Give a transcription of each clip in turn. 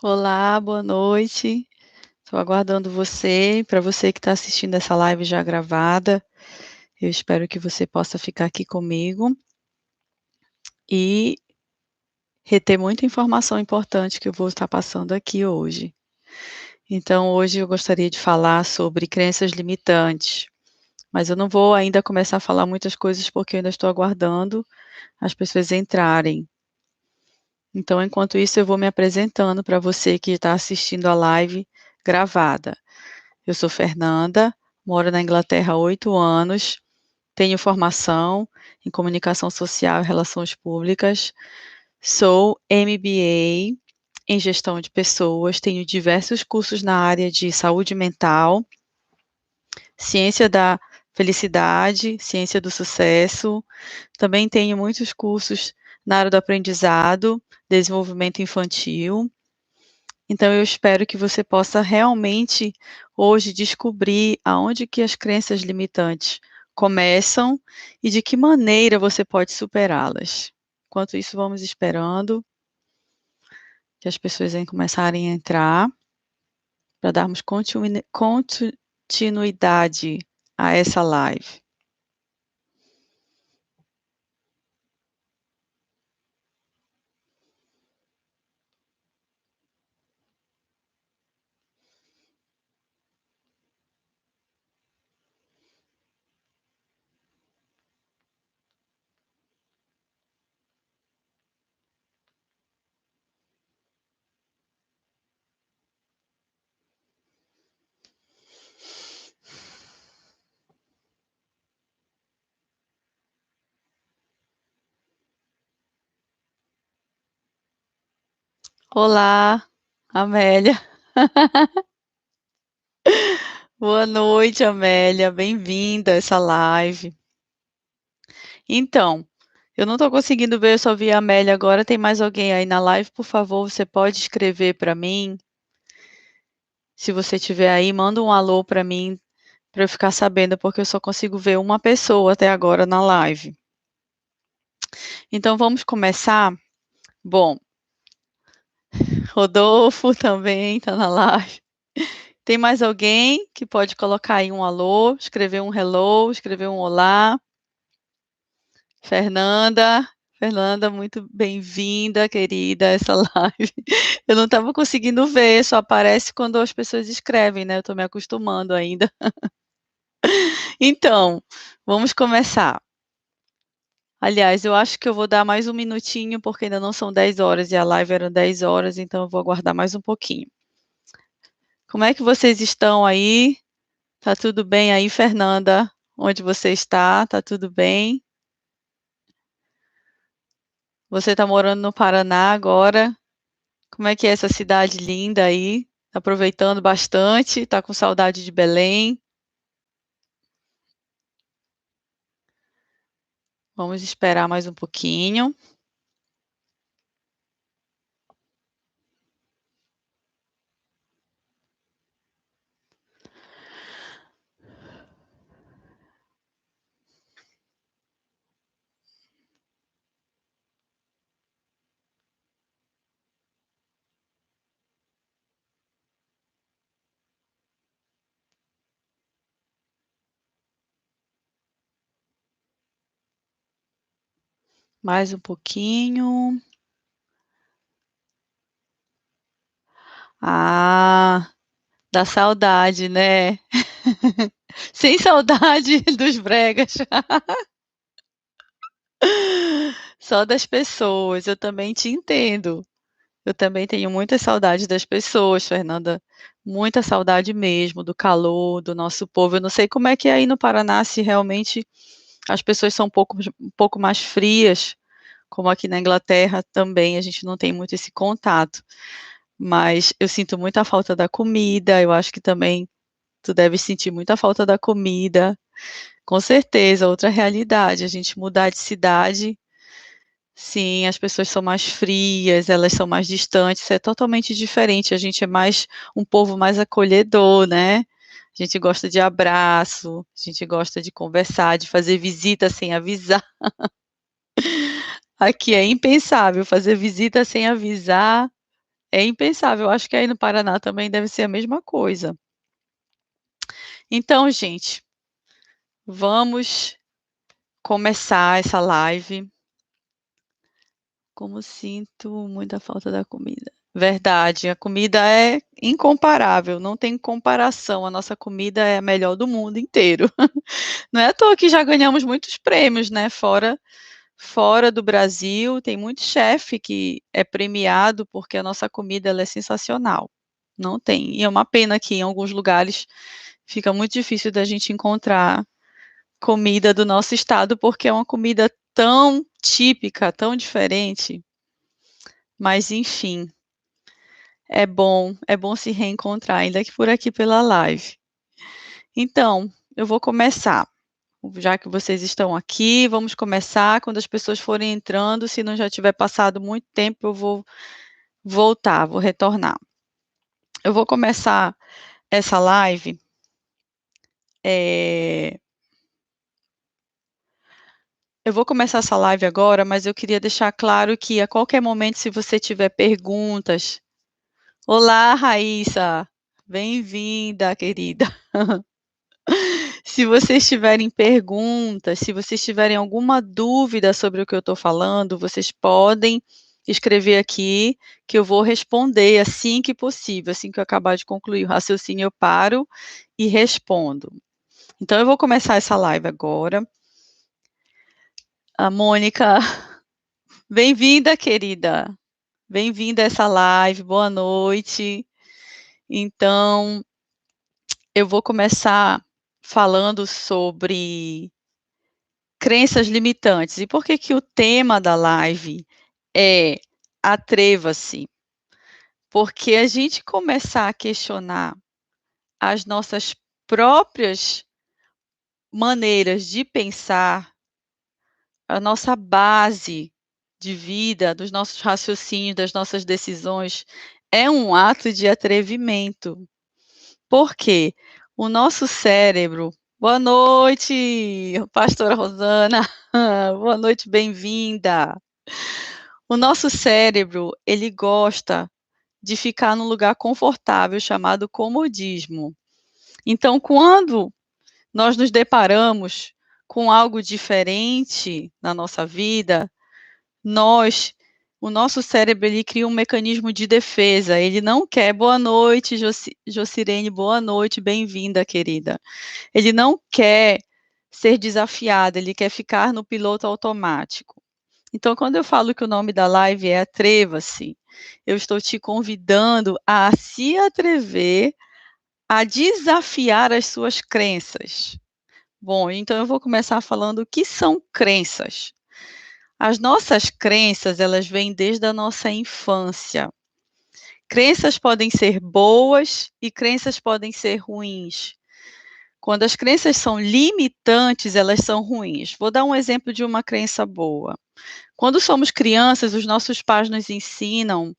Olá, boa noite. Estou aguardando você. Para você que está assistindo essa live já gravada, eu espero que você possa ficar aqui comigo e reter muita informação importante que eu vou estar passando aqui hoje. Então, hoje eu gostaria de falar sobre crenças limitantes, mas eu não vou ainda começar a falar muitas coisas porque eu ainda estou aguardando as pessoas entrarem. Então, enquanto isso, eu vou me apresentando para você que está assistindo a live gravada. Eu sou Fernanda, moro na Inglaterra há 8 anos, tenho formação em comunicação social e relações públicas, sou MBA em gestão de pessoas, tenho diversos cursos na área de saúde mental, ciência da felicidade, ciência do sucesso, também tenho muitos cursos na área do aprendizado, desenvolvimento infantil. Então eu espero que você possa realmente hoje descobrir aonde que as crenças limitantes começam e de que maneira você pode superá-las. Enquanto isso, vamos esperando que as pessoas começarem a entrar para darmos continuidade a essa live. Olá, Amélia. Boa noite, Amélia. Bem-vinda a essa live. Então, eu não estou conseguindo ver, eu só vi a Amélia agora. Tem mais alguém aí na live? Por favor, você pode escrever para mim? Se você estiver aí, manda um alô para mim, para eu ficar sabendo, porque eu só consigo ver uma pessoa até agora na live. Então, vamos começar? Bom, Rodolfo também está na live. Tem mais alguém que pode colocar aí um alô, escrever um hello, escrever um olá? Fernanda, Fernanda, muito bem-vinda, querida, a essa live. Eu não estava conseguindo ver, só aparece quando as pessoas escrevem, né? Eu estou me acostumando ainda. Então, vamos começar. Aliás, eu acho que eu vou dar mais um minutinho, porque ainda não são 10 horas e a live era 10 horas, então eu vou aguardar mais um pouquinho. Como é que vocês estão aí? Tá tudo bem aí, Fernanda? Onde você está? Tá tudo bem? Você está morando no Paraná agora? Como é que é essa cidade linda aí? Tá aproveitando bastante? Tá com saudade de Belém? Vamos esperar mais um pouquinho. Mais um pouquinho. Ah, dá saudade, né? Sem saudade dos bregas. Só das pessoas. Eu também te entendo. Eu também tenho muita saudade das pessoas, Fernanda. Muita saudade mesmo do calor, do nosso povo. Eu não sei como é que é aí no Paraná, se realmente as pessoas são um pouco mais frias, como aqui na Inglaterra também, a gente não tem muito esse contato. Mas eu sinto muita falta da comida, eu acho que também tu deve sentir muita falta da comida. Com certeza, outra realidade, a gente mudar de cidade, sim, as pessoas são mais frias, elas são mais distantes, isso é totalmente diferente, a gente é mais um povo mais acolhedor, né. A gente gosta de abraço, a gente gosta de conversar, de fazer visita sem avisar. Aqui é impensável fazer visita sem avisar, É impensável, acho que aí no Paraná também deve ser a mesma coisa. Então, gente, vamos começar essa live. Como sinto muita falta da comida. Verdade, a comida é incomparável, não tem comparação, a nossa comida é a melhor do mundo inteiro. Não é à toa que já ganhamos muitos prêmios, né, fora do Brasil, tem muito chefe que é premiado porque a nossa comida ela é sensacional. Não tem, e é uma pena que em alguns lugares fica muito difícil da gente encontrar comida do nosso estado, porque é uma comida tão típica, tão diferente. Mas enfim, é bom se reencontrar, ainda que por aqui pela live. Então, eu vou começar. Já que vocês estão aqui, vamos começar. Quando as pessoas forem entrando, se não já tiver passado muito tempo, eu vou voltar, vou retornar. Eu vou começar essa live. Eu vou começar essa live agora, mas eu queria deixar claro que a qualquer momento, se você tiver perguntas. Olá, Raíssa. Bem-vinda, querida. Se vocês tiverem perguntas, se vocês tiverem alguma dúvida sobre o que eu estou falando, vocês podem escrever aqui, que eu vou responder assim que possível. Assim que eu acabar de concluir o raciocínio, eu paro e respondo. Então, eu vou começar essa live agora. A Mônica, bem-vinda, querida. Bem-vinda a essa live, boa noite. Então, eu vou começar falando sobre crenças limitantes. E por que que o tema da live é atreva-se? Porque a gente começar a questionar as nossas próprias maneiras de pensar, a nossa base de vida, dos nossos raciocínios, das nossas decisões, é um ato de atrevimento. Por quê? O nosso cérebro. Boa noite, pastora Rosana. Boa noite, bem-vinda. O nosso cérebro, ele gosta de ficar num lugar confortável chamado comodismo. Então, quando nós nos deparamos com algo diferente na nossa vida, o nosso cérebro, ele cria um mecanismo de defesa, ele não quer, boa noite, Jocirene, boa noite, bem-vinda, querida. Ele não quer ser desafiado, ele quer ficar no piloto automático. Então, quando eu falo que o nome da live é Atreva-se, eu estou te convidando a se atrever a desafiar as suas crenças. Bom, então eu vou começar falando o que são crenças. As nossas crenças, elas vêm desde a nossa infância. Crenças podem ser boas e crenças podem ser ruins. Quando as crenças são limitantes, elas são ruins. Vou dar um exemplo de uma crença boa. Quando somos crianças, os nossos pais nos ensinam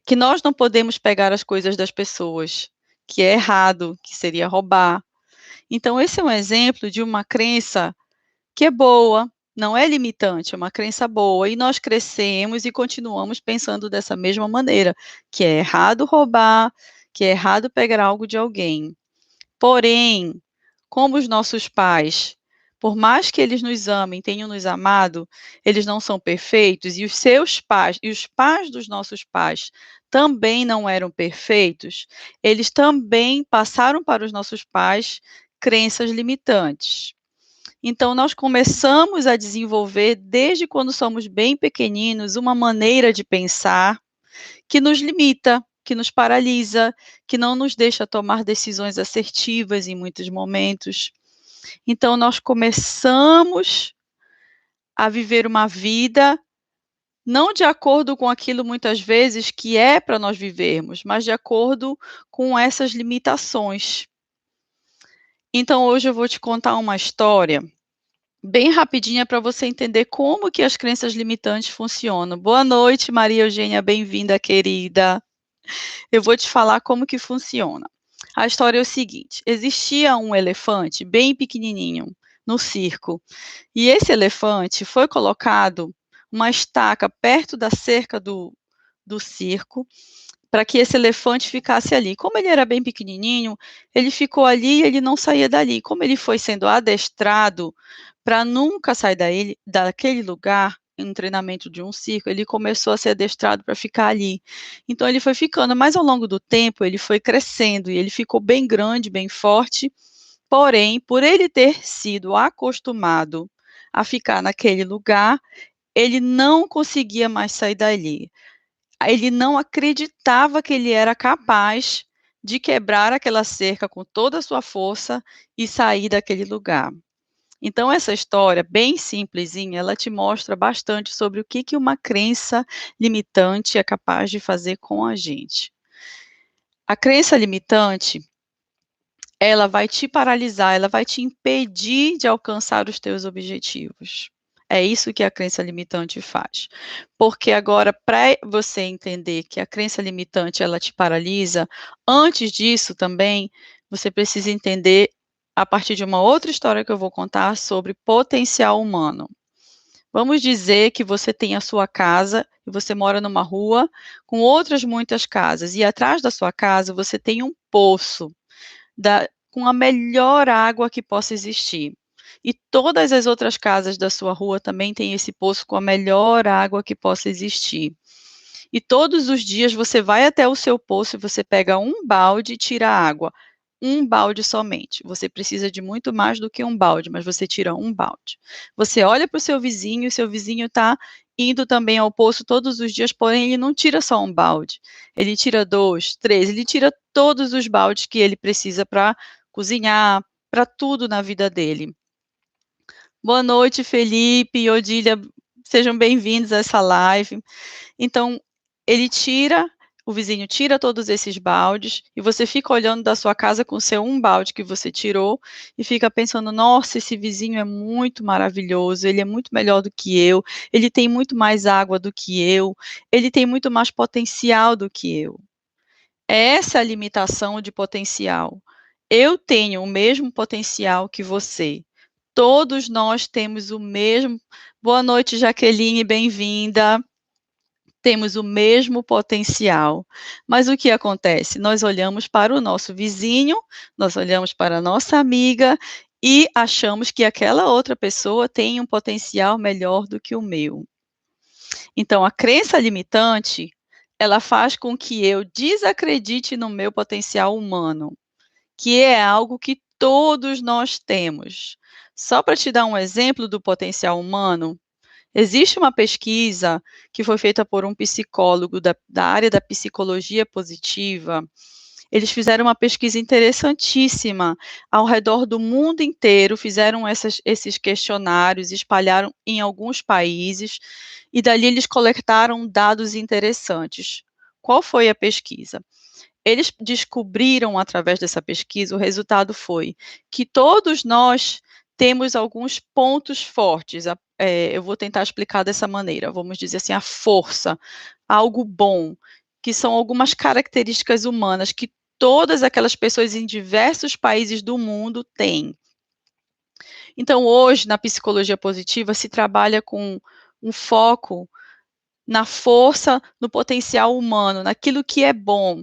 que nós não podemos pegar as coisas das pessoas, que é errado, que seria roubar. Então, esse é um exemplo de uma crença que é boa, não é limitante, é uma crença boa, e nós crescemos e continuamos pensando dessa mesma maneira, que é errado roubar, que é errado pegar algo de alguém. Porém, como os nossos pais, por mais que eles nos amem, tenham nos amado, eles não são perfeitos, e os seus pais, e os pais dos nossos pais também não eram perfeitos, eles também passaram para os nossos pais crenças limitantes. Então, nós começamos a desenvolver, desde quando somos bem pequeninos, uma maneira de pensar que nos limita, que nos paralisa, que não nos deixa tomar decisões assertivas em muitos momentos. Então, nós começamos a viver uma vida não de acordo com aquilo, muitas vezes, que é para nós vivermos, mas de acordo com essas limitações. Então, hoje eu vou te contar uma história bem rapidinha para você entender como que as crenças limitantes funcionam. Boa noite, Maria Eugênia, bem-vinda, querida. Eu vou te falar como que funciona. A história é o seguinte: existia um elefante bem pequenininho no circo, e esse elefante foi colocado uma estaca perto da cerca do circo, para que esse elefante ficasse ali. Como ele era bem pequenininho, ele ficou ali e ele não saía dali. Como ele foi sendo adestrado para nunca sair daquele lugar, em um treinamento de um circo, ele começou a ser adestrado para ficar ali. Então ele foi ficando, mas ao longo do tempo ele foi crescendo e ele ficou bem grande, bem forte. Porém, por ele ter sido acostumado a ficar naquele lugar, ele não conseguia mais sair dali. Ele não acreditava que ele era capaz de quebrar aquela cerca com toda a sua força e sair daquele lugar. Então essa história, bem simplesinha, ela te mostra bastante sobre o que uma crença limitante é capaz de fazer com a gente. A crença limitante, ela vai te paralisar, ela vai te impedir de alcançar os teus objetivos. É isso que a crença limitante faz. Porque agora, para você entender que a crença limitante ela te paralisa, antes disso também, você precisa entender a partir de uma outra história que eu vou contar sobre potencial humano. Vamos dizer que você tem a sua casa e você mora numa rua com outras muitas casas, e atrás da sua casa você tem um poço com a melhor água que possa existir. E todas as outras casas da sua rua também têm esse poço com a melhor água que possa existir. E todos os dias você vai até o seu poço e você pega um balde e tira a água. Um balde somente. Você precisa de muito mais do que um balde, mas você tira um balde. Você olha para o seu vizinho e o seu vizinho está indo também ao poço todos os dias, porém ele não tira só um balde. Ele tira 2, 3, ele tira todos os baldes que ele precisa para cozinhar, para tudo na vida dele. Boa noite, Felipe e Odília, sejam bem-vindos a essa live. Então, o vizinho tira todos esses baldes e você fica olhando da sua casa com o seu um balde que você tirou e fica pensando, nossa, esse vizinho é muito maravilhoso, ele é muito melhor do que eu, ele tem muito mais água do que eu, ele tem muito mais potencial do que eu. Essa é a limitação de potencial. Eu tenho o mesmo potencial que você. Todos nós temos o mesmo. Boa noite, Jaqueline, bem-vinda. Temos o mesmo potencial. Mas o que acontece? Nós olhamos para o nosso vizinho, nós olhamos para a nossa amiga e achamos que aquela outra pessoa tem um potencial melhor do que o meu. Então, a crença limitante, ela faz com que eu desacredite no meu potencial humano, que é algo que todos nós temos. Só para te dar um exemplo do potencial humano, existe uma pesquisa que foi feita por um psicólogo da área da psicologia positiva. Eles fizeram uma pesquisa interessantíssima ao redor do mundo inteiro, fizeram esses questionários, espalharam em alguns países, e dali eles coletaram dados interessantes. Qual foi a pesquisa? Eles descobriram através dessa pesquisa, o resultado foi que todos nós temos alguns pontos fortes. Eu vou tentar explicar dessa maneira. Vamos dizer assim, a força, algo bom, que são algumas características humanas que todas aquelas pessoas em diversos países do mundo têm. Então, hoje, na psicologia positiva, se trabalha com um foco na força, no potencial humano, naquilo que é bom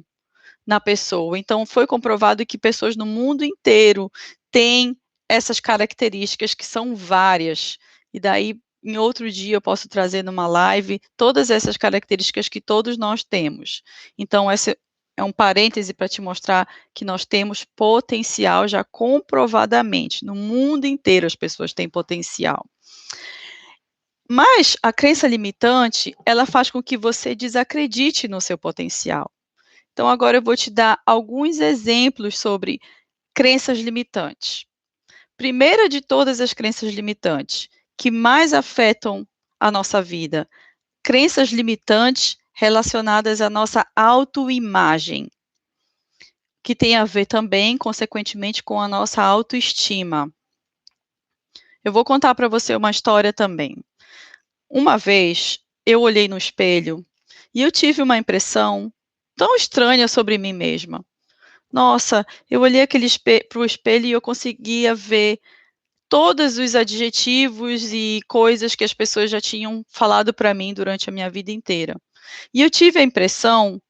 na pessoa. Então, foi comprovado que pessoas no mundo inteiro têm essas características que são várias. E daí, em outro dia, eu posso trazer numa live todas essas características que todos nós temos. Então, esse é um parêntese para te mostrar que nós temos potencial já comprovadamente. No mundo inteiro as pessoas têm potencial. Mas a crença limitante, ela faz com que você desacredite no seu potencial. Então, agora eu vou te dar alguns exemplos sobre crenças limitantes. Primeira de todas as crenças limitantes, que mais afetam a nossa vida, crenças limitantes relacionadas à nossa autoimagem, que tem a ver também, consequentemente, com a nossa autoestima. Eu vou contar para você uma história também. Uma vez, eu olhei no espelho e eu tive uma impressão tão estranha sobre mim mesma. Nossa, eu olhei para o espelho e eu conseguia ver todos os adjetivos e coisas que as pessoas já tinham falado para mim durante a minha vida inteira. E eu tive a impressão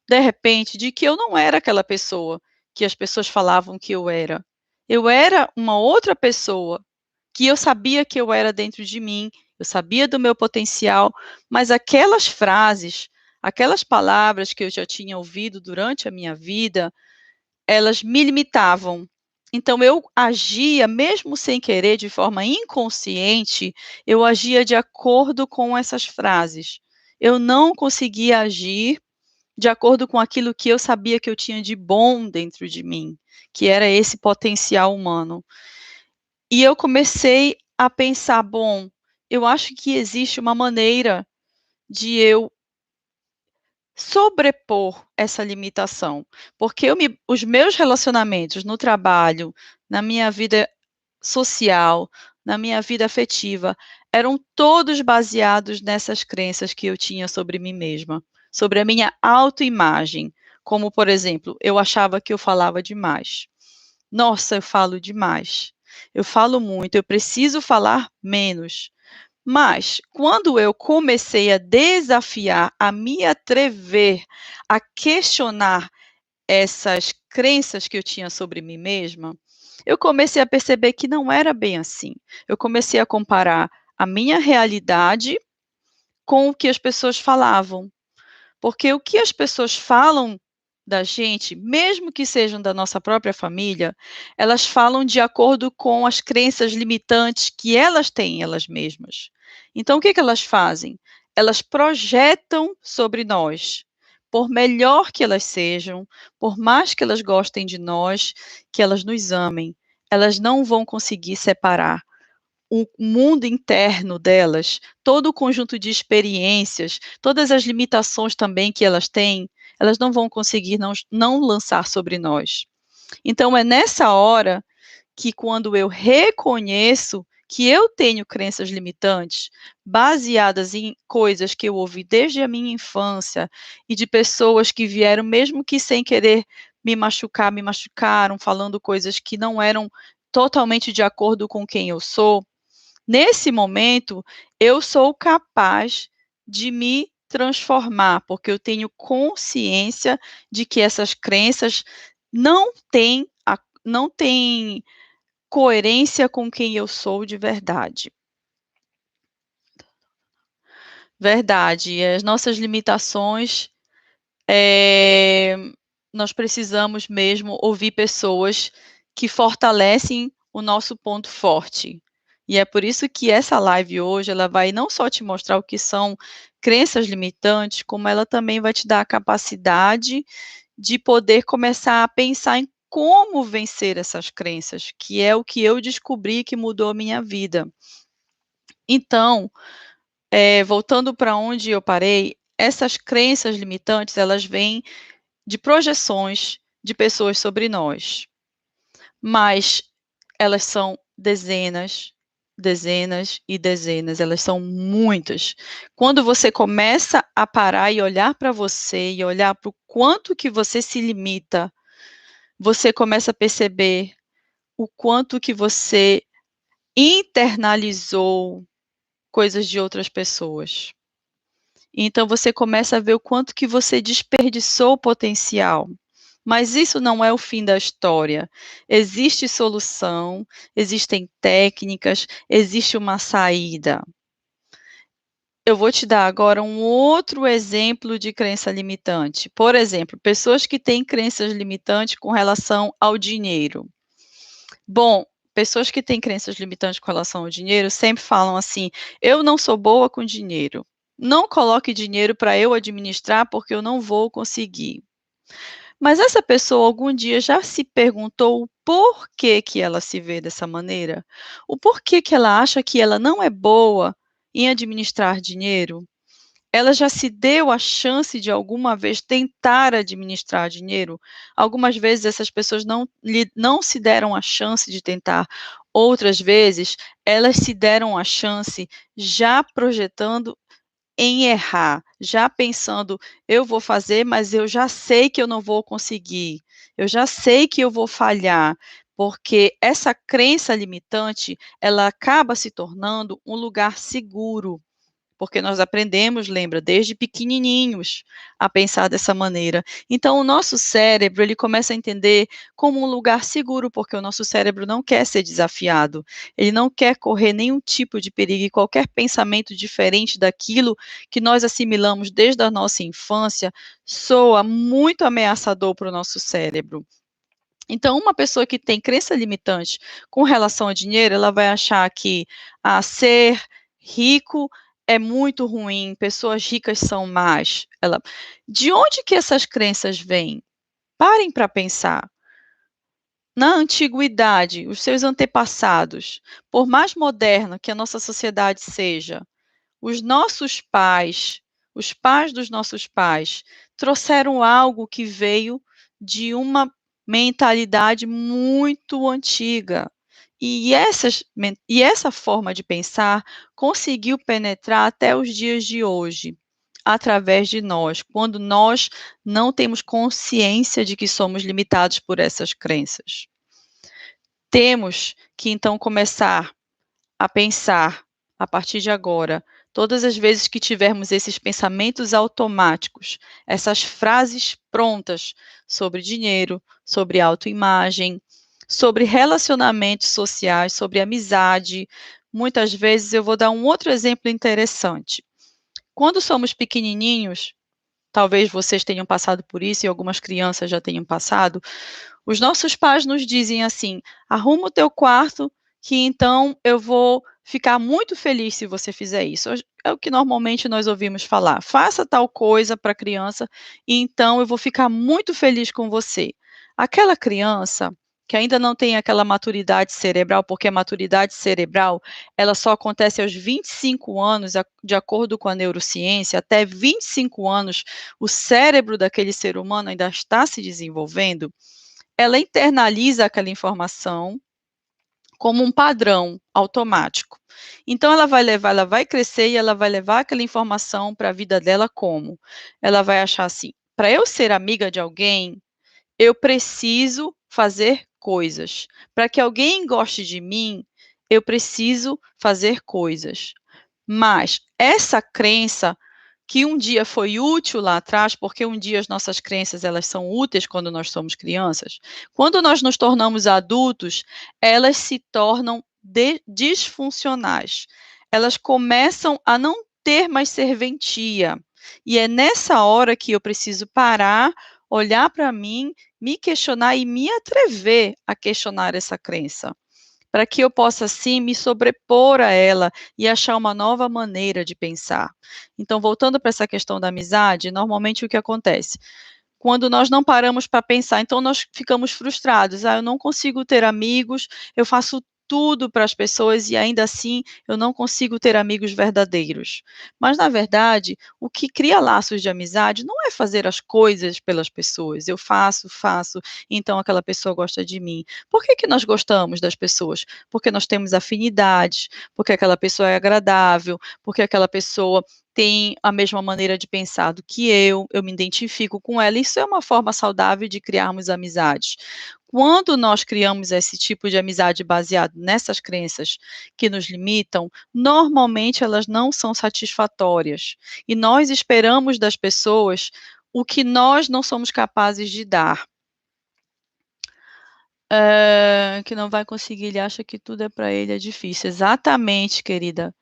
de repente, de que eu não era aquela pessoa que as pessoas falavam que eu era. Eu era uma outra pessoa, que eu sabia que eu era dentro de mim, eu sabia do meu potencial, mas aquelas frases, aquelas palavras que eu já tinha ouvido durante a minha vida, elas me limitavam. Então eu agia, mesmo sem querer, de forma inconsciente, eu agia de acordo com essas frases. Eu não conseguia agir de acordo com aquilo que eu sabia que eu tinha de bom dentro de mim, que era esse potencial humano. E eu comecei a pensar: "Bom, eu acho que existe uma maneira de eu sobrepor essa limitação", porque os meus relacionamentos no trabalho, na minha vida social, na minha vida afetiva, eram todos baseados nessas crenças que eu tinha sobre mim mesma, sobre a minha autoimagem, como, por exemplo, eu achava que eu falava demais. "Nossa, eu falo demais. Eu falo muito, eu preciso falar menos". Mas, quando eu comecei a desafiar, a me atrever a questionar essas crenças que eu tinha sobre mim mesma, eu comecei a perceber que não era bem assim. Eu comecei a comparar a minha realidade com o que as pessoas falavam. Porque o que as pessoas falam da gente, mesmo que sejam da nossa própria família, elas falam de acordo com as crenças limitantes que elas têm elas mesmas. Então o que que elas fazem? Elas projetam sobre nós, por melhor que elas sejam, por mais que elas gostem de nós, que elas nos amem, elas não vão conseguir separar o mundo interno delas, todo o conjunto de experiências, todas as limitações também que elas têm, elas não vão conseguir não lançar sobre nós. Então é nessa hora que, quando eu reconheço que eu tenho crenças limitantes, baseadas em coisas que eu ouvi desde a minha infância e de pessoas que vieram, mesmo que sem querer me machucar, me machucaram, falando coisas que não eram totalmente de acordo com quem eu sou. Nesse momento, eu sou capaz de me transformar, porque eu tenho consciência de que essas crenças não têm coerência com quem eu sou de verdade. Verdade, as nossas limitações, eh, nós precisamos mesmo ouvir pessoas que fortalecem o nosso ponto forte. E é por isso que essa live hoje, ela vai não só te mostrar o que são crenças limitantes, como ela também vai te dar a capacidade de poder começar a pensar em como vencer essas crenças, que é o que eu descobri que mudou a minha vida. Então, voltando para onde eu parei, essas crenças limitantes, elas vêm de projeções de pessoas sobre nós, mas elas são dezenas, dezenas e dezenas, elas são muitas. Quando você começa a parar e olhar para você e olhar para o quanto que você se limita, você começa a perceber o quanto que você internalizou coisas de outras pessoas. Então você começa a ver o quanto que você desperdiçou potencial. Mas isso não é o fim da história. Existe solução, existem técnicas, existe uma saída. Eu vou te dar agora um outro exemplo de crença limitante. Por exemplo, pessoas que têm crenças limitantes com relação ao dinheiro. Bom, pessoas que têm crenças limitantes com relação ao dinheiro sempre falam assim: "Eu não sou boa com dinheiro. Não coloque dinheiro para eu administrar, porque eu não vou conseguir". Mas essa pessoa algum dia já se perguntou o porquê que ela se vê dessa maneira? O porquê que ela acha que ela não é boa em administrar dinheiro? Ela já se deu a chance de alguma vez tentar administrar dinheiro? Algumas vezes essas pessoas não se deram a chance de tentar, outras vezes elas se deram a chance já projetando em errar, já pensando: "Eu vou fazer, mas eu já sei que eu não vou conseguir, eu já sei que eu vou falhar", porque essa crença limitante, ela acaba se tornando um lugar seguro. porque nós aprendemos, lembra, desde pequenininhos a pensar dessa maneira. Então, o nosso cérebro, ele começa a entender como um lugar seguro, porque o nosso cérebro não quer ser desafiado, ele não quer correr nenhum tipo de perigo, e qualquer pensamento diferente daquilo que nós assimilamos desde a nossa infância soa muito ameaçador para o nosso cérebro. Então, uma pessoa que tem crença limitante com relação a dinheiro, ela vai achar que ser rico é muito ruim, pessoas ricas são más. De onde que essas crenças vêm? Parem para pensar. Na antiguidade, os seus antepassados, por mais moderna que a nossa sociedade seja, os nossos pais, os pais dos nossos pais, trouxeram algo que veio de uma mentalidade muito antiga. E essa forma de pensar conseguiu penetrar até os dias de hoje, através de nós, quando nós não temos consciência de que somos limitados por essas crenças. Temos que então começar a pensar, a partir de agora, todas as vezes que tivermos esses pensamentos automáticos, essas frases prontas sobre dinheiro, sobre autoimagem, sobre relacionamentos sociais, sobre amizade. Muitas vezes eu vou dar um outro exemplo interessante. Quando somos pequenininhos, talvez vocês tenham passado por isso e algumas crianças já tenham passado, os nossos pais nos dizem assim: arruma o teu quarto, que então eu vou ficar muito feliz se você fizer isso. É o que normalmente nós ouvimos falar. Faça tal coisa para a criança, e então eu vou ficar muito feliz com você. Aquela criança que ainda não tem aquela maturidade cerebral, porque a maturidade cerebral ela só acontece aos 25 anos, de acordo com a neurociência, até 25 anos o cérebro daquele ser humano ainda está se desenvolvendo, ela internaliza aquela informação como um padrão automático. Então ela vai crescer e ela vai levar aquela informação para a vida dela como? Ela vai achar assim: para eu ser amiga de alguém, eu preciso fazer coisas. Para que alguém goste de mim, eu preciso fazer coisas. Mas essa crença que um dia foi útil lá atrás, porque um dia as nossas crenças elas são úteis quando nós somos crianças, quando nós nos tornamos adultos, elas se tornam disfuncionais. Elas começam a não ter mais serventia. E é nessa hora que eu preciso parar, olhar para mim, me questionar e me atrever a questionar essa crença, para que eu possa, sim, me sobrepor a ela e achar uma nova maneira de pensar. Então, voltando para essa questão da amizade, normalmente o que acontece? Quando nós não paramos para pensar, então nós ficamos frustrados. Eu não consigo ter amigos, eu faço tudo para as pessoas e ainda assim eu não consigo ter amigos verdadeiros. Mas, na verdade, o que cria laços de amizade não é fazer as coisas pelas pessoas. Eu faço, então aquela pessoa gosta de mim. Por que nós gostamos das pessoas? Porque nós temos afinidades, porque aquela pessoa é agradável, porque aquela pessoa tem a mesma maneira de pensar do que eu me identifico com ela, isso é uma forma saudável de criarmos amizades. Quando nós criamos esse tipo de amizade baseado nessas crenças que nos limitam, normalmente elas não são satisfatórias, e nós esperamos das pessoas o que nós não somos capazes de dar. Que não vai conseguir, ele acha que tudo é para ele, é difícil. Exatamente, querida,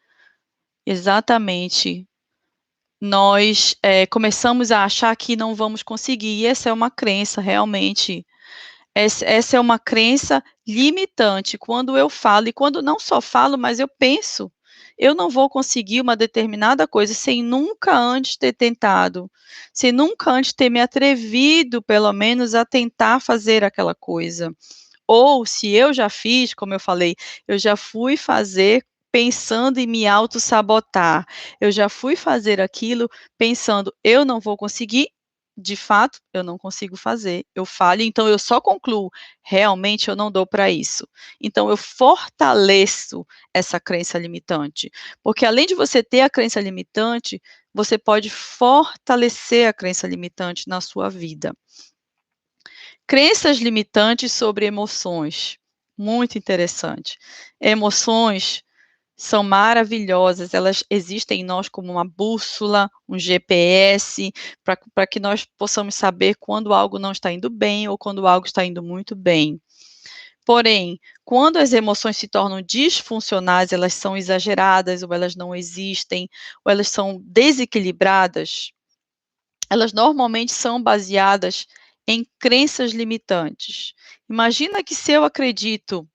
exatamente. Nós começamos a achar que não vamos conseguir, e essa é uma crença realmente, essa é uma crença limitante, quando eu falo, e quando não só falo, mas eu penso, eu não vou conseguir uma determinada coisa sem nunca antes ter tentado, sem nunca antes ter me atrevido, pelo menos, a tentar fazer aquela coisa. Ou se eu já fiz, como eu falei, eu já fui fazer pensando em me autossabotar. Eu já fui fazer aquilo pensando: "Eu não vou conseguir", de fato, eu não consigo fazer, eu falho, então eu só concluo: "Realmente eu não dou para isso". Então eu fortaleço essa crença limitante, porque além de você ter a crença limitante, você pode fortalecer a crença limitante na sua vida. Crenças limitantes sobre emoções, muito interessante. Emoções são maravilhosas, elas existem em nós como uma bússola, um GPS, para que nós possamos saber quando algo não está indo bem ou quando algo está indo muito bem. Porém, quando as emoções se tornam disfuncionais, elas são exageradas, ou elas não existem, ou elas são desequilibradas, elas normalmente são baseadas em crenças limitantes. Imagina que se eu acredito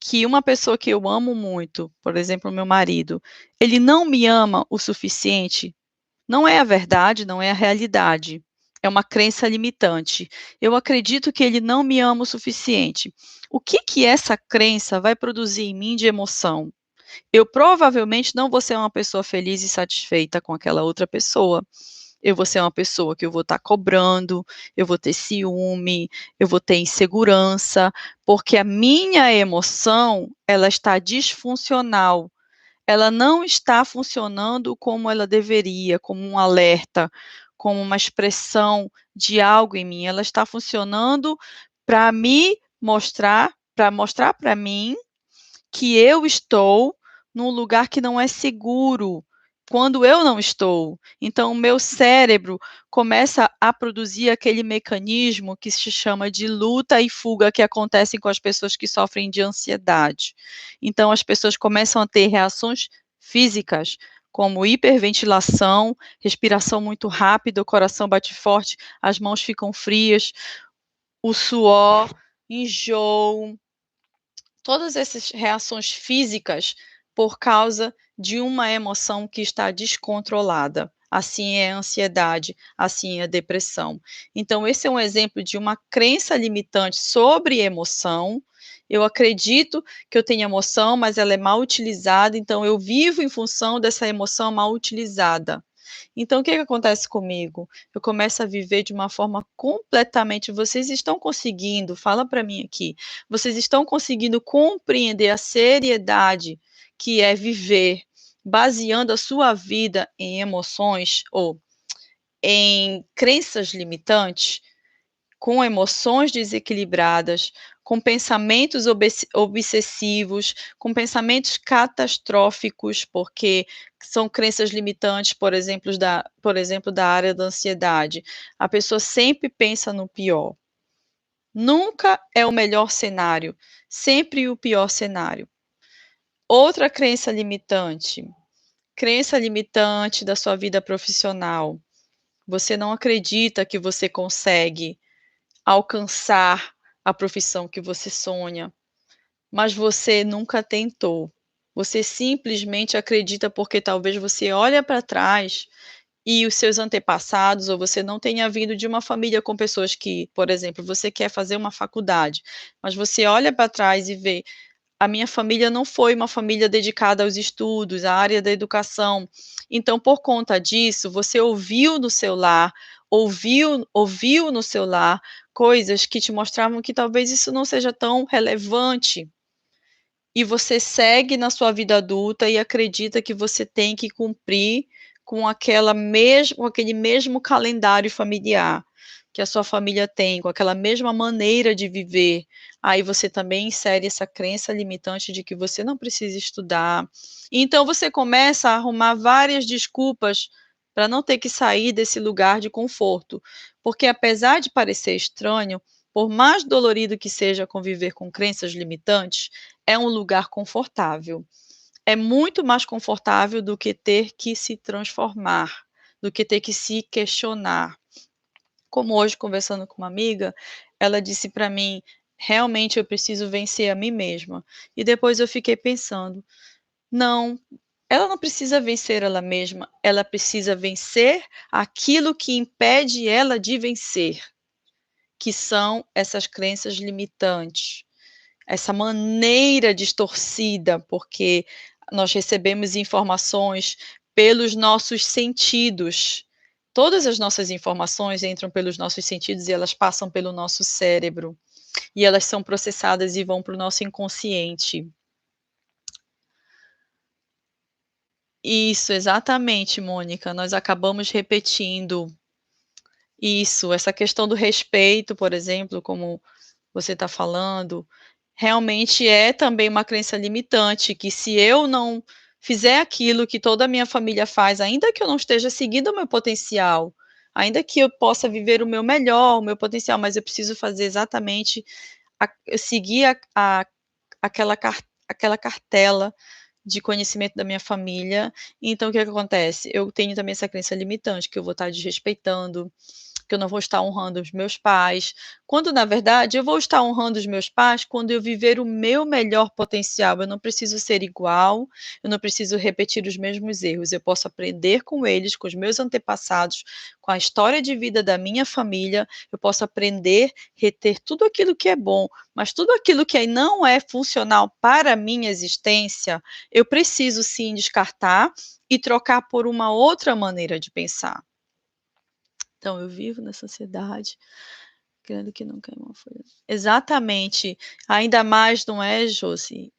que uma pessoa que eu amo muito, por exemplo, meu marido, ele não me ama o suficiente, não é a verdade, não é a realidade. É uma crença limitante. Eu acredito que ele não me ama o suficiente. O que que essa crença vai produzir em mim de emoção? Eu provavelmente não vou ser uma pessoa feliz e satisfeita com aquela outra pessoa. Eu vou ser uma pessoa que eu vou estar cobrando, eu vou ter ciúme, eu vou ter insegurança, porque a minha emoção, ela está disfuncional. Ela não está funcionando como ela deveria, como um alerta, como uma expressão de algo em mim. Ela está funcionando para me mostrar, para mostrar para mim que eu estou num lugar que não é seguro, quando eu não estou. Então, o meu cérebro começa a produzir aquele mecanismo que se chama de luta e fuga, que acontecem com as pessoas que sofrem de ansiedade. Então, as pessoas começam a ter reações físicas, como hiperventilação, respiração muito rápida, o coração bate forte, as mãos ficam frias, o suor, enjoo, todas essas reações físicas por causa de uma emoção que está descontrolada. Assim é a ansiedade, assim é a depressão. Então, esse é um exemplo de uma crença limitante sobre emoção. Eu acredito que eu tenho emoção, mas ela é mal utilizada, então eu vivo em função dessa emoção mal utilizada. Então, o que que acontece comigo? Eu começo a viver de uma forma completamente. Vocês estão conseguindo, fala para mim aqui, vocês estão conseguindo compreender a seriedade que é viver baseando a sua vida em emoções ou em crenças limitantes? Com emoções desequilibradas, com pensamentos obsessivos, com pensamentos catastróficos, porque são crenças limitantes, por exemplo, da área da ansiedade. A pessoa sempre pensa no pior. Nunca é o melhor cenário, sempre o pior cenário. Outra crença limitante da sua vida profissional. Você não acredita que você consegue alcançar a profissão que você sonha, mas você nunca tentou. Você simplesmente acredita porque talvez você olha para trás e os seus antepassados, ou você não tenha vindo de uma família com pessoas que, por exemplo, você quer fazer uma faculdade, mas você olha para trás e vê, a minha família não foi uma família dedicada aos estudos, à área da educação. Então, por conta disso, você ouviu no seu lar, ouviu no seu lar coisas que te mostravam que talvez isso não seja tão relevante. E você segue na sua vida adulta e acredita que você tem que cumprir com aquele mesmo calendário familiar que a sua família tem, com aquela mesma maneira de viver. Aí você também insere essa crença limitante de que você não precisa estudar. Então você começa a arrumar várias desculpas para não ter que sair desse lugar de conforto, porque apesar de parecer estranho, por mais dolorido que seja conviver com crenças limitantes, é um lugar confortável. É muito mais confortável do que ter que se transformar, do que ter que se questionar. Como hoje, conversando com uma amiga, ela disse para mim: realmente eu preciso vencer a mim mesma. E depois eu fiquei pensando: não, ela não precisa vencer ela mesma, ela precisa vencer aquilo que impede ela de vencer, que são essas crenças limitantes, essa maneira distorcida, porque nós recebemos informações pelos nossos sentidos. Todas as nossas informações entram pelos nossos sentidos e elas passam pelo nosso cérebro. E elas são processadas e vão para o nosso inconsciente. Isso, exatamente, Mônica. Nós acabamos repetindo isso, essa questão do respeito, por exemplo, como você está falando, realmente é também uma crença limitante, que se eu não fizer aquilo que toda a minha família faz, ainda que eu não esteja seguindo o meu potencial, ainda que eu possa viver o meu melhor, o meu potencial, mas eu preciso fazer exatamente eu seguir aquela cartela de conhecimento da minha família. Então o que é que acontece? Eu tenho também essa crença limitante, que eu vou estar desrespeitando, que eu não vou estar honrando os meus pais, quando na verdade eu vou estar honrando os meus pais quando eu viver o meu melhor potencial. Eu não preciso ser igual, eu não preciso repetir os mesmos erros, eu posso aprender com eles, com os meus antepassados, com a história de vida da minha família, eu posso aprender, reter tudo aquilo que é bom, mas tudo aquilo que aí não é funcional para a minha existência, eu preciso sim descartar e trocar por uma outra maneira de pensar. Então, eu vivo na sociedade, crendo que não cai uma folha. Exatamente. Ainda mais, não é,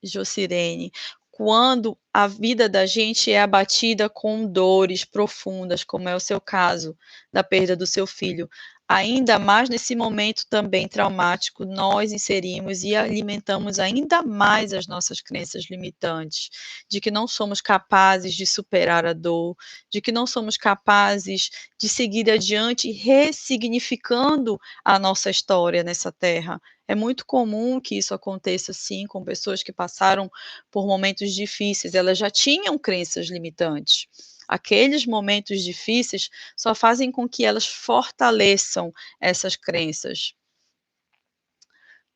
Jocirene, quando a vida da gente é abatida com dores profundas, como é o seu caso, da perda do seu filho. Ainda mais nesse momento também traumático, nós inserimos e alimentamos ainda mais as nossas crenças limitantes, de que não somos capazes de superar a dor, de que não somos capazes de seguir adiante, ressignificando a nossa história nessa terra. É muito comum que isso aconteça, sim, com pessoas que passaram por momentos difíceis, elas já tinham crenças limitantes. Aqueles momentos difíceis só fazem com que elas fortaleçam essas crenças.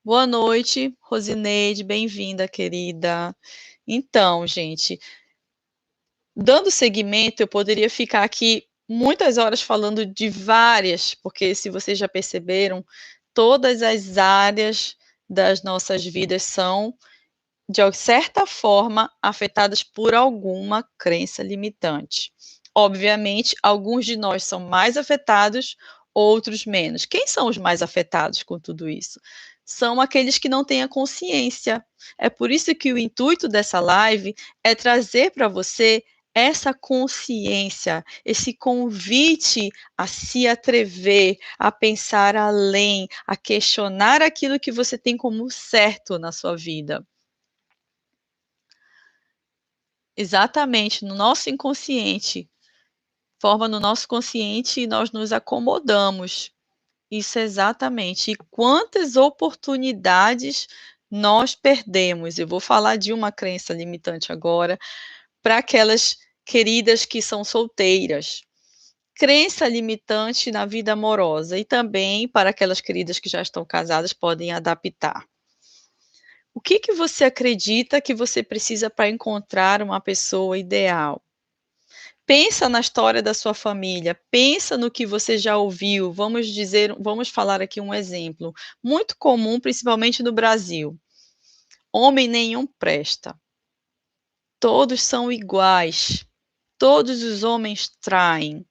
Boa noite, Rosineide, bem-vinda, querida. Então, gente, dando seguimento, eu poderia ficar aqui muitas horas falando de várias, porque se vocês já perceberam, todas as áreas das nossas vidas são, de certa forma, afetadas por alguma crença limitante. Obviamente, alguns de nós são mais afetados, outros menos. Quem são os mais afetados com tudo isso? São aqueles que não têm a consciência. É por isso que o intuito dessa live é trazer para você essa consciência, esse convite a se atrever, a pensar além, a questionar aquilo que você tem como certo na sua vida. Exatamente, no nosso inconsciente, forma no nosso consciente e nós nos acomodamos. Isso exatamente. E quantas oportunidades nós perdemos. Eu vou falar de uma crença limitante agora, para aquelas queridas que são solteiras. Crença limitante na vida amorosa e também para aquelas queridas que já estão casadas podem adaptar. O que você acredita que você precisa para encontrar uma pessoa ideal? Pensa na história da sua família, pensa no que você já ouviu. Vamos falar aqui um exemplo muito comum, principalmente no Brasil. Homem nenhum presta. Todos são iguais. Todos os homens traem.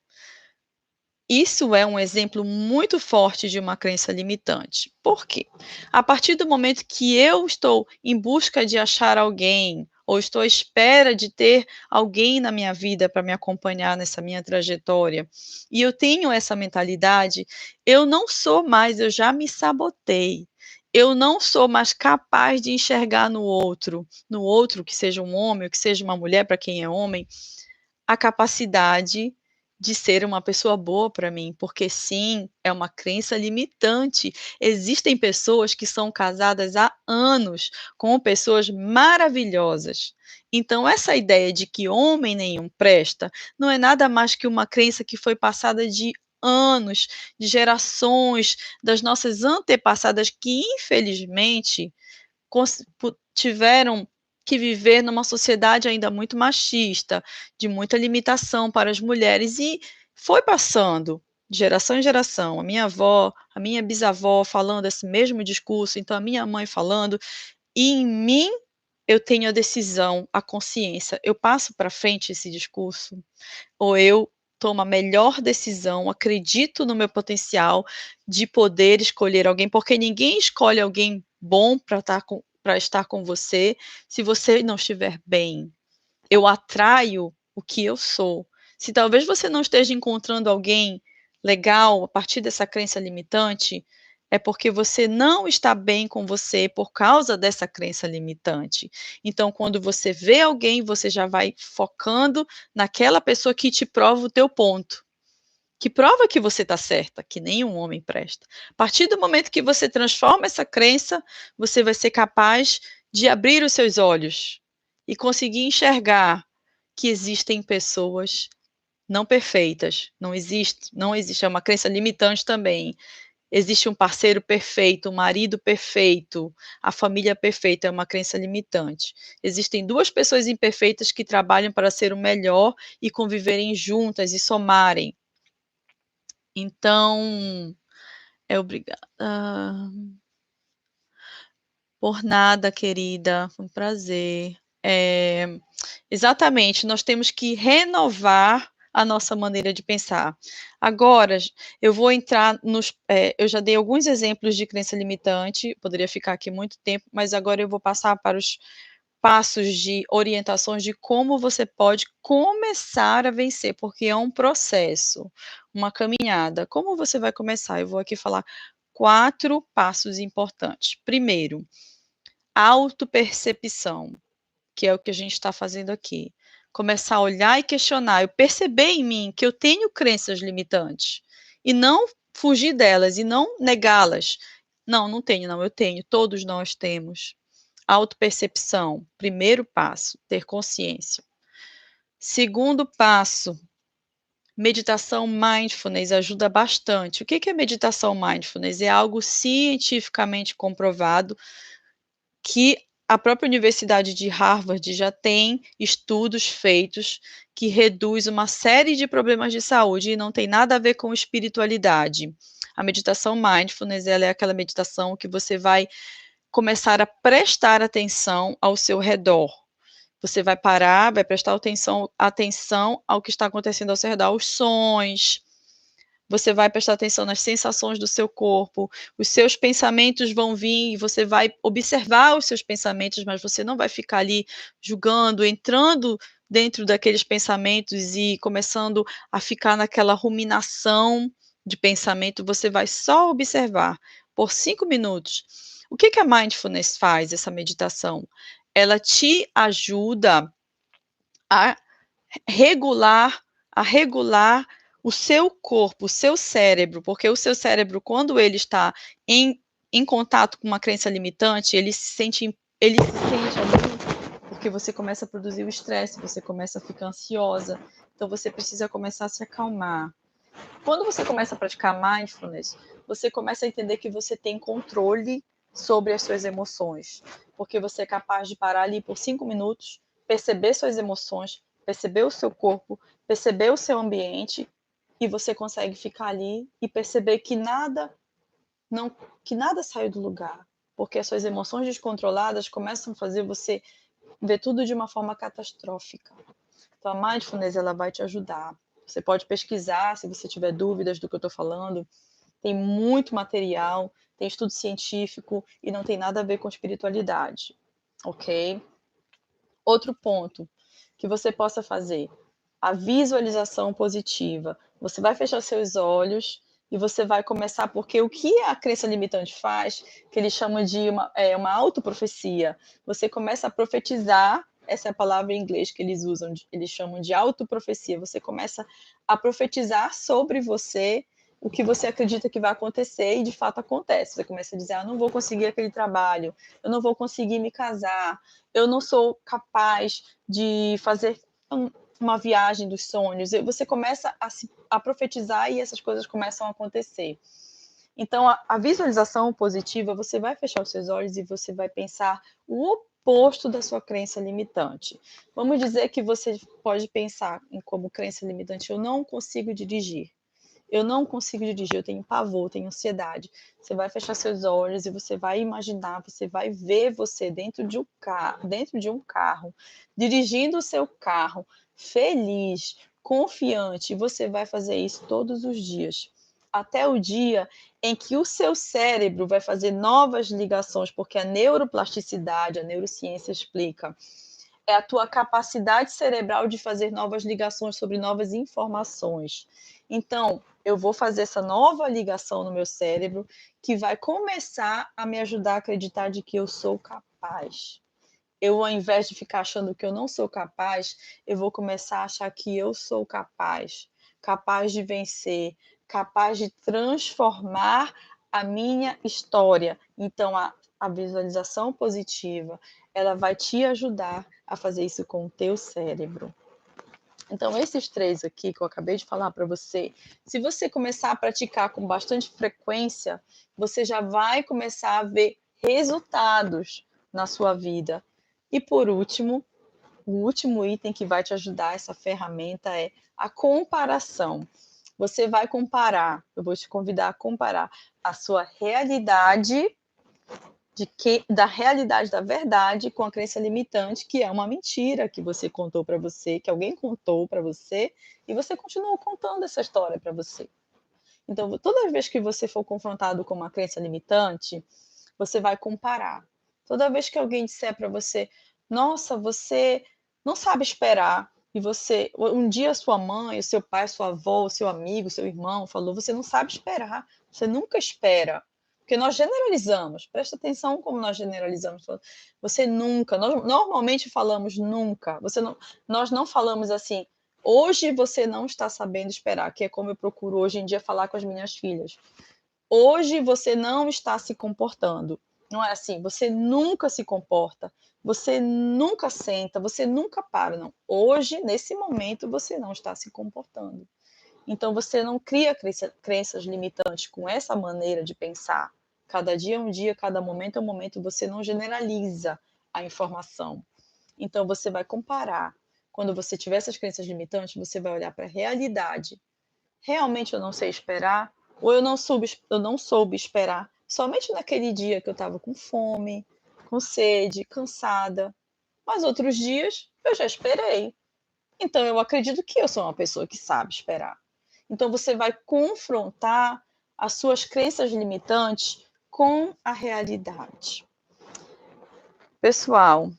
Isso é um exemplo muito forte de uma crença limitante. Por quê? A partir do momento que eu estou em busca de achar alguém, ou estou à espera de ter alguém na minha vida para me acompanhar nessa minha trajetória, e eu tenho essa mentalidade, eu não sou mais, eu já me sabotei. Eu não sou mais capaz de enxergar no outro que seja um homem, ou que seja uma mulher, para quem é homem, a capacidade de ser uma pessoa boa para mim, porque sim, é uma crença limitante. Existem pessoas que são casadas há anos com pessoas maravilhosas. Então, essa ideia de que homem nenhum presta não é nada mais que uma crença que foi passada de anos, de gerações, das nossas antepassadas que, infelizmente, tiveram que viver numa sociedade ainda muito machista, de muita limitação para as mulheres, e foi passando de geração em geração. A minha avó, a minha bisavó falando esse mesmo discurso, então a minha mãe falando, e em mim eu tenho a decisão, a consciência, eu passo para frente esse discurso, ou eu tomo a melhor decisão, acredito no meu potencial de poder escolher alguém, porque ninguém escolhe alguém bom para estar com você, se você não estiver bem. Eu atraio o que eu sou. Se talvez você não esteja encontrando alguém legal a partir dessa crença limitante, é porque você não está bem com você por causa dessa crença limitante. Então, quando você vê alguém, você já vai focando naquela pessoa que te prova o teu ponto, que prova que você está certa, que nenhum homem presta. A partir do momento que você transforma essa crença, você vai ser capaz de abrir os seus olhos e conseguir enxergar que existem pessoas não perfeitas. Não existe, é uma crença limitante também. Existe um parceiro perfeito, um marido perfeito, a família perfeita, é uma crença limitante. Existem duas pessoas imperfeitas que trabalham para ser o melhor e conviverem juntas e somarem. Então, é obrigada. Por nada, querida, foi um prazer. Exatamente, nós temos que renovar a nossa maneira de pensar. Agora, eu vou entrar eu já dei alguns exemplos de crença limitante, poderia ficar aqui muito tempo, mas agora eu vou passar para os passos de orientações de como você pode começar a vencer, porque é um processo, uma caminhada. Como você vai começar? Eu vou aqui falar 4 passos importantes. Primeiro, autopercepção, que é o que a gente está fazendo aqui. Começar a olhar e questionar, eu perceber em mim que eu tenho crenças limitantes, e não fugir delas, e não negá-las. Não, não tenho não, eu tenho, todos nós temos. Autopercepção, primeiro passo, ter consciência. Segundo passo, meditação mindfulness ajuda bastante. O que é meditação mindfulness? É algo cientificamente comprovado que a própria Universidade de Harvard já tem estudos feitos que reduz uma série de problemas de saúde e não tem nada a ver com espiritualidade. A meditação mindfulness, ela é aquela meditação que você vai começar a prestar atenção ao seu redor. Você vai parar, vai prestar atenção ao que está acontecendo ao seu redor, aos sons. Você vai prestar atenção nas sensações do seu corpo, os seus pensamentos vão vir e você vai observar os seus pensamentos, mas você não vai ficar ali julgando, entrando dentro daqueles pensamentos e começando a ficar naquela ruminação de pensamento, você vai só observar por 5 minutos. O que a mindfulness faz, essa meditação? Ela te ajuda a regular o seu corpo, o seu cérebro, porque o seu cérebro, quando ele está em contato com uma crença limitante, ele se sente ali, porque você começa a produzir o estresse, você começa a ficar ansiosa, então você precisa começar a se acalmar. Quando você começa a praticar mindfulness, você começa a entender que você tem controle sobre as suas emoções, porque você é capaz de parar ali por 5 minutos, perceber suas emoções, perceber o seu corpo, perceber o seu ambiente, e você consegue ficar ali e perceber que nada saiu do lugar, porque as suas emoções descontroladas começam a fazer você ver tudo de uma forma catastrófica. Então a mindfulness, ela vai te ajudar. Você pode pesquisar se você tiver dúvidas do que eu estou falando. Tem muito material, tem estudo científico e não tem nada a ver com espiritualidade, ok? Outro ponto que você possa fazer, a visualização positiva. Você vai fechar seus olhos e você vai começar, porque o que a crença limitante faz, que eles chamam de uma autoprofecia, você começa a profetizar, essa é a palavra em inglês que eles usam, eles chamam de autoprofecia, você começa a profetizar sobre você o que você acredita que vai acontecer e de fato acontece. Você começa a dizer, não vou conseguir aquele trabalho, eu não vou conseguir me casar, eu não sou capaz de fazer uma viagem dos sonhos. Você começa a profetizar e essas coisas começam a acontecer. Então, a visualização positiva, você vai fechar os seus olhos e você vai pensar o oposto da sua crença limitante. Vamos dizer que você pode pensar em como crença limitante, eu não consigo dirigir. Eu não consigo dirigir, eu tenho pavor, tenho ansiedade. Você vai fechar seus olhos e você vai imaginar, você vai ver você dentro de um carro, dirigindo o seu carro, feliz, confiante. Você vai fazer isso todos os dias, até o dia em que o seu cérebro vai fazer novas ligações, porque a neuroplasticidade, a neurociência explica, é a tua capacidade cerebral de fazer novas ligações sobre novas informações. Então, eu vou fazer essa nova ligação no meu cérebro que vai começar a me ajudar a acreditar de que eu sou capaz. Eu, ao invés de ficar achando que eu não sou capaz, eu vou começar a achar que eu sou capaz, capaz de vencer, capaz de transformar a minha história. Então, a visualização positiva, ela vai te ajudar a fazer isso com o teu cérebro. Então, esses 3 aqui que eu acabei de falar para você, se você começar a praticar com bastante frequência, você já vai começar a ver resultados na sua vida. E por último, o último item que vai te ajudar essa ferramenta é a comparação. Você vai comparar, eu vou te convidar a comparar a sua realidade da realidade da verdade com a crença limitante, que é uma mentira que você contou para você, que alguém contou para você, e você continuou contando essa história para você. Então, toda vez que você for confrontado com uma crença limitante, você vai comparar. Toda vez que alguém disser para você, nossa, você não sabe esperar, e você, um dia sua mãe, o seu pai, sua avó, o seu amigo, seu irmão falou, você não sabe esperar, você nunca espera. Porque nós generalizamos, presta atenção como nós generalizamos. Você nunca, nós normalmente falamos nunca, nós não falamos assim, hoje você não está sabendo esperar, que é como eu procuro hoje em dia falar com as minhas filhas. Hoje você não está se comportando. Não é assim, você nunca se comporta, você nunca senta, você nunca para, não. Hoje, nesse momento, você não está se comportando. Então, você não cria crenças limitantes com essa maneira de pensar. Cada dia é um dia, cada momento é um momento, você não generaliza a informação. Então, você vai comparar. Quando você tiver essas crenças limitantes, você vai olhar para a realidade. Realmente eu não sei esperar? Ou eu não soube esperar somente naquele dia que eu estava com fome, com sede, cansada. Mas outros dias eu já esperei. Então eu acredito que eu sou uma pessoa que sabe esperar. Então você vai confrontar as suas crenças limitantes com a realidade. Pessoal,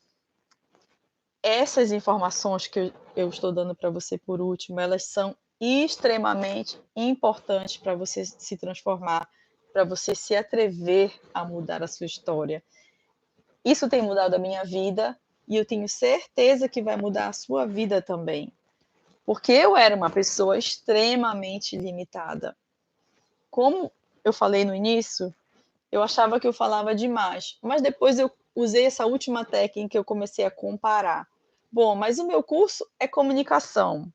essas informações que eu estou dando para você por último, elas são extremamente importantes para você se transformar, para você se atrever a mudar a sua história. Isso tem mudado a minha vida e eu tenho certeza que vai mudar a sua vida também. Porque eu era uma pessoa extremamente limitada. Como eu falei no início, eu achava que eu falava demais, mas depois eu usei essa última técnica que eu comecei a comparar. Bom, mas o meu curso é comunicação.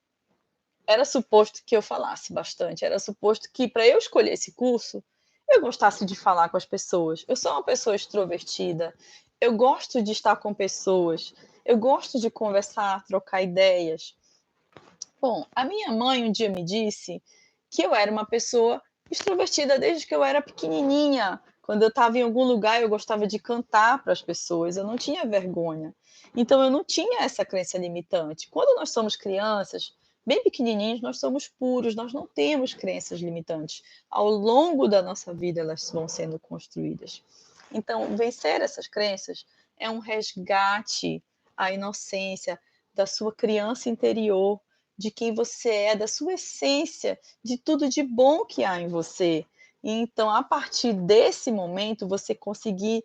Era suposto que eu falasse bastante, era suposto que para eu escolher esse curso, eu gostasse de falar com as pessoas. Eu sou uma pessoa extrovertida, eu gosto de estar com pessoas, eu gosto de conversar, trocar ideias. Bom, a minha mãe um dia me disse que eu era uma pessoa extrovertida desde que eu era pequenininha. Quando eu estava em algum lugar, eu gostava de cantar para as pessoas, eu não tinha vergonha. Então, eu não tinha essa crença limitante. Quando nós somos crianças, bem pequenininhos, nós somos puros, nós não temos crenças limitantes. Ao longo da nossa vida, elas vão sendo construídas. Então, vencer essas crenças é um resgate à inocência da sua criança interior, de quem você é, da sua essência, de tudo de bom que há em você. E então, a partir desse momento, você conseguir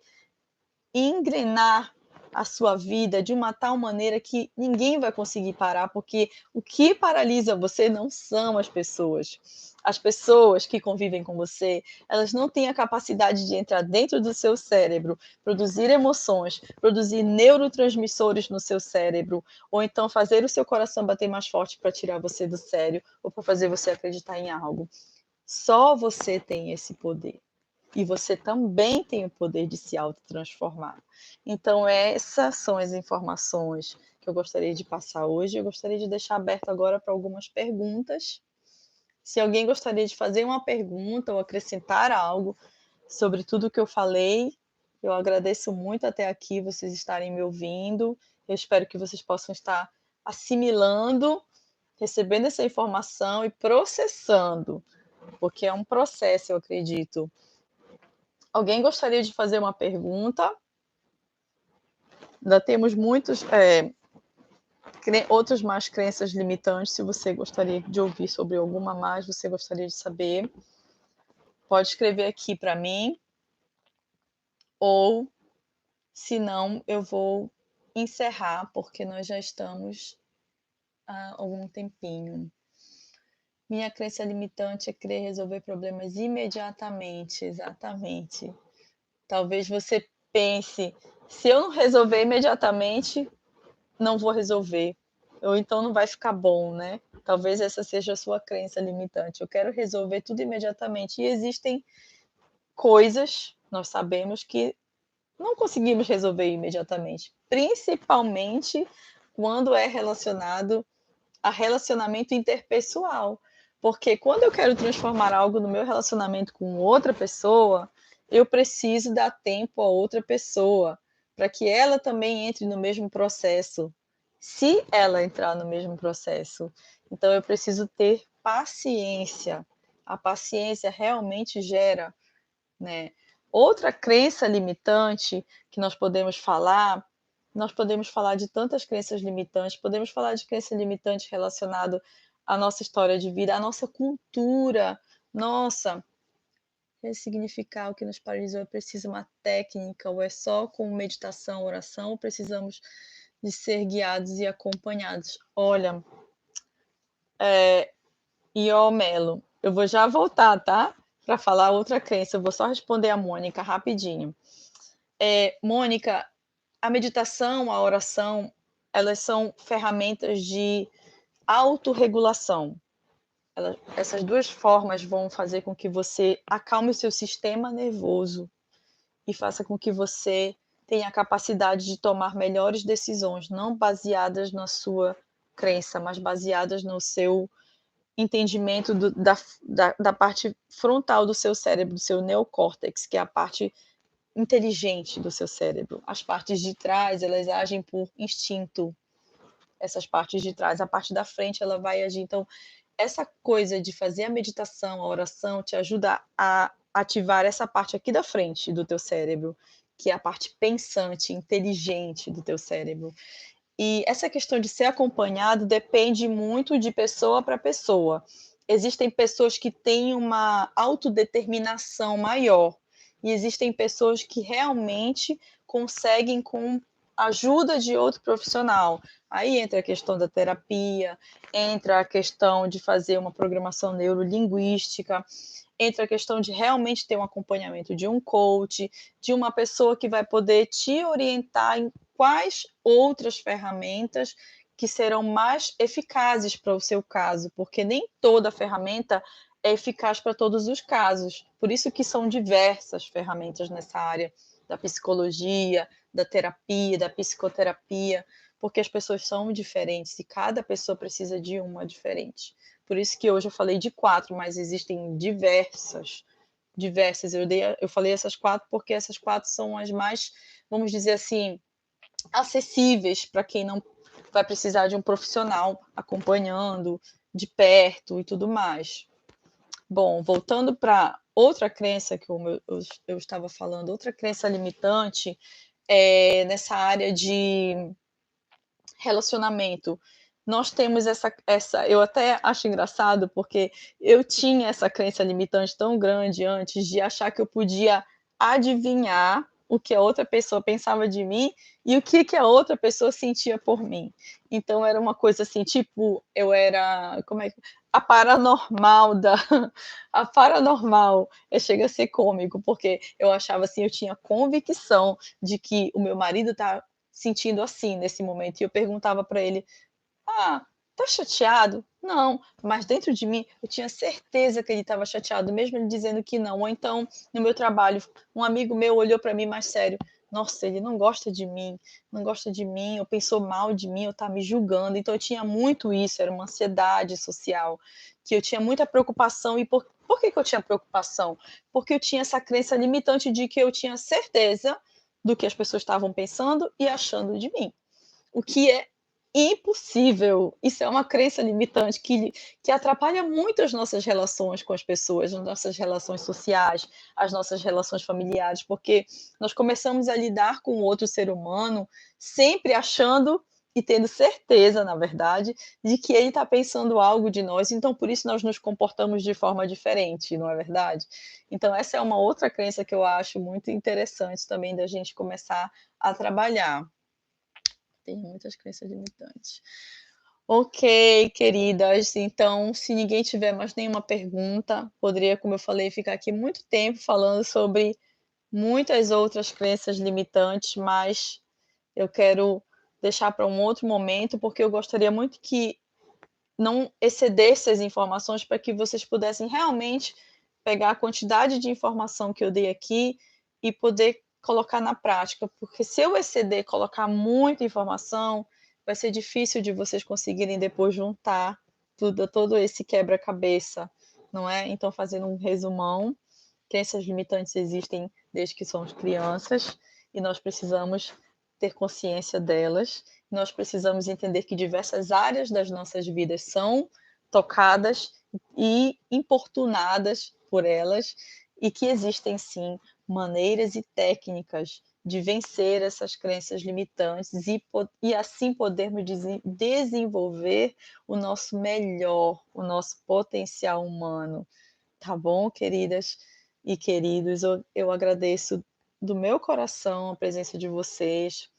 engrenar a sua vida de uma tal maneira que ninguém vai conseguir parar, porque o que paralisa você não são as pessoas. As pessoas que convivem com você, elas não têm a capacidade de entrar dentro do seu cérebro, produzir emoções, produzir neurotransmissores no seu cérebro, ou então fazer o seu coração bater mais forte para tirar você do sério, ou para fazer você acreditar em algo. Só você tem esse poder. E você também tem o poder de se autotransformar. Então, essas são as informações que eu gostaria de passar hoje. Eu gostaria de deixar aberto agora para algumas perguntas. Se alguém gostaria de fazer uma pergunta ou acrescentar algo sobre tudo que eu falei, eu agradeço muito até aqui vocês estarem me ouvindo. Eu espero que vocês possam estar assimilando, recebendo essa informação e processando, porque é um processo, eu acredito. Alguém gostaria de fazer uma pergunta? Ainda temos muitos outras mais crenças limitantes, se você gostaria de ouvir sobre alguma mais, você gostaria de saber, pode escrever aqui para mim, ou se não, eu vou encerrar, porque nós já estamos há algum tempinho. Minha crença limitante é querer resolver problemas imediatamente, exatamente. Talvez você pense, se eu não resolver imediatamente, não vou resolver. Ou então não vai ficar bom, né? Talvez essa seja a sua crença limitante. Eu quero resolver tudo imediatamente. E existem coisas, nós sabemos, que não conseguimos resolver imediatamente, principalmente quando é relacionado a relacionamento interpessoal. Porque quando eu quero transformar algo no meu relacionamento com outra pessoa, eu preciso dar tempo a outra pessoa para que ela também entre no mesmo processo. Se ela entrar no mesmo processo, então eu preciso ter paciência. A paciência realmente gera, né? Outra crença limitante que nós podemos falar de tantas crenças limitantes, podemos falar de crença limitante relacionado à nossa história de vida, à nossa cultura. Nossa, ressignificar o que nos paralisou é preciso uma técnica, ou é só com meditação, oração, ou precisamos de ser guiados e acompanhados? Olha, Ió Melo, eu vou já voltar, tá? Para falar outra crença, eu vou só responder a Mônica rapidinho. Mônica, a meditação, a oração, elas são ferramentas de autorregulação. Essas duas formas vão fazer com que você acalme o seu sistema nervoso e faça com que você tenha a capacidade de tomar melhores decisões, não baseadas na sua crença, mas baseadas no seu entendimento da parte frontal do seu cérebro, do seu neocórtex, que é a parte inteligente do seu cérebro. As partes de trás, elas agem por instinto. Essas partes de trás, a parte da frente, ela vai agir. Então, essa coisa de fazer a meditação, a oração, te ajuda a ativar essa parte aqui da frente do teu cérebro, que é a parte pensante, inteligente do teu cérebro. E essa questão de ser acompanhado depende muito de pessoa para pessoa. Existem pessoas que têm uma autodeterminação maior, e existem pessoas que realmente conseguem com a ajuda de outro profissional. Aí entra a questão da terapia, entra a questão de fazer uma programação neurolinguística, entra a questão de realmente ter um acompanhamento de um coach, de uma pessoa que vai poder te orientar em quais outras ferramentas que serão mais eficazes para o seu caso, porque nem toda ferramenta é eficaz para todos os casos. Por isso que são diversas ferramentas nessa área da psicologia, da terapia, da psicoterapia, porque as pessoas são diferentes e cada pessoa precisa de uma diferente. Por isso que hoje eu falei de 4, mas existem diversas. Eu falei essas 4 porque essas 4 são as mais, vamos dizer assim, acessíveis para quem não vai precisar de um profissional acompanhando de perto e tudo mais. Bom, voltando para outra crença que eu estava falando, outra crença limitante nessa área de relacionamento. Nós temos eu até acho engraçado, porque eu tinha essa crença limitante tão grande antes de achar que eu podia adivinhar o que a outra pessoa pensava de mim e o que a outra pessoa sentia por mim. Então era uma coisa assim, tipo, eu era, como é que a paranormal da a paranormal, chega a ser cômico, porque eu achava assim, eu tinha convicção de que o meu marido tá sentindo assim nesse momento. E eu perguntava para ele: "Ah, tá chateado?" "Não", mas dentro de mim eu tinha certeza que ele estava chateado, mesmo ele dizendo que não. Ou então, no meu trabalho, um amigo meu olhou para mim mais sério: "Nossa, ele não gosta de mim, não gosta de mim, ou pensou mal de mim, ou tá me julgando". Então eu tinha muito isso, era uma ansiedade social, que eu tinha muita preocupação. E por que eu tinha preocupação? Porque eu tinha essa crença limitante de que eu tinha certeza do que as pessoas estavam pensando e achando de mim, o que é impossível. Isso é uma crença limitante que atrapalha muito as nossas relações com as pessoas, as nossas relações sociais, as nossas relações familiares, porque nós começamos a lidar com outro ser humano sempre achando e tendo certeza, na verdade, de que ele está pensando algo de nós, então por isso nós nos comportamos de forma diferente, não é verdade? Então essa é uma outra crença que eu acho muito interessante também da gente começar a trabalhar. Tem muitas crenças limitantes. Ok, queridas, então se ninguém tiver mais nenhuma pergunta, poderia, como eu falei, ficar aqui muito tempo falando sobre muitas outras crenças limitantes, mas eu quero deixar para um outro momento, porque eu gostaria muito que não excedesse as informações para que vocês pudessem realmente pegar a quantidade de informação que eu dei aqui e poder colocar na prática, porque se eu exceder, colocar muita informação, vai ser difícil de vocês conseguirem depois juntar todo esse quebra-cabeça, não é? Então, fazendo um resumão, crenças limitantes existem desde que somos crianças e nós precisamos ter consciência delas. Nós precisamos entender que diversas áreas das nossas vidas são tocadas e importunadas por elas e que existem sim maneiras e técnicas de vencer essas crenças limitantes e assim podermos desenvolver o nosso melhor, o nosso potencial humano. Tá bom, queridas e queridos? Eu agradeço do meu coração a presença de vocês,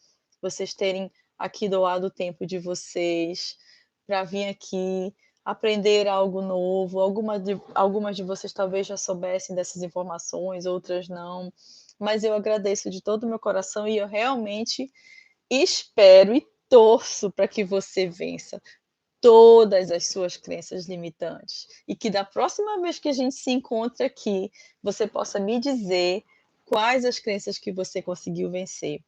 vocês terem aqui doado o tempo de vocês para vir aqui aprender algo novo. Algumas de vocês talvez já soubessem dessas informações, outras não, mas eu agradeço de todo o meu coração e eu realmente espero e torço para que você vença todas as suas crenças limitantes e que da próxima vez que a gente se encontra aqui, você possa me dizer quais as crenças que você conseguiu vencer.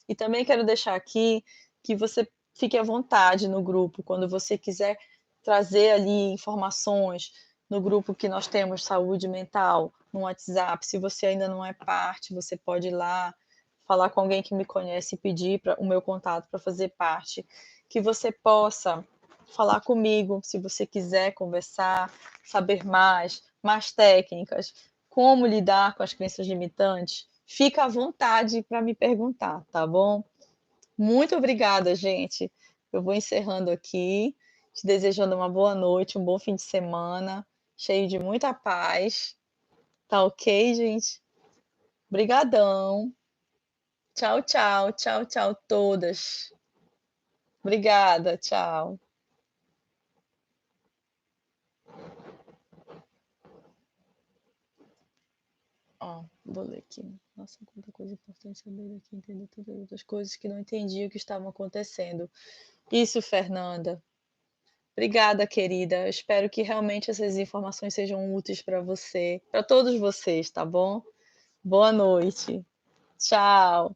E também quero deixar aqui que você fique à vontade no grupo, quando você quiser trazer ali informações no grupo que nós temos saúde mental, no WhatsApp. Se você ainda não é parte, você pode ir lá falar com alguém que me conhece e pedir o meu contato para fazer parte, que você possa falar comigo, se você quiser conversar, saber mais técnicas, como lidar com as crenças limitantes, fica à vontade para me perguntar, tá bom? Muito obrigada, gente. Eu vou encerrando aqui, te desejando uma boa noite, um bom fim de semana, cheio de muita paz. Tá ok, gente? Obrigadão. Tchau, tchau, tchau, tchau, todas. Obrigada, tchau. Ó, vou ler aqui. Nossa, quanta coisa importante saber aqui, entender todas as outras coisas que não entendi o que estavam acontecendo. Isso, Fernanda. Obrigada, querida. Eu espero que realmente essas informações sejam úteis para você, para todos vocês, tá bom? Boa noite. Tchau.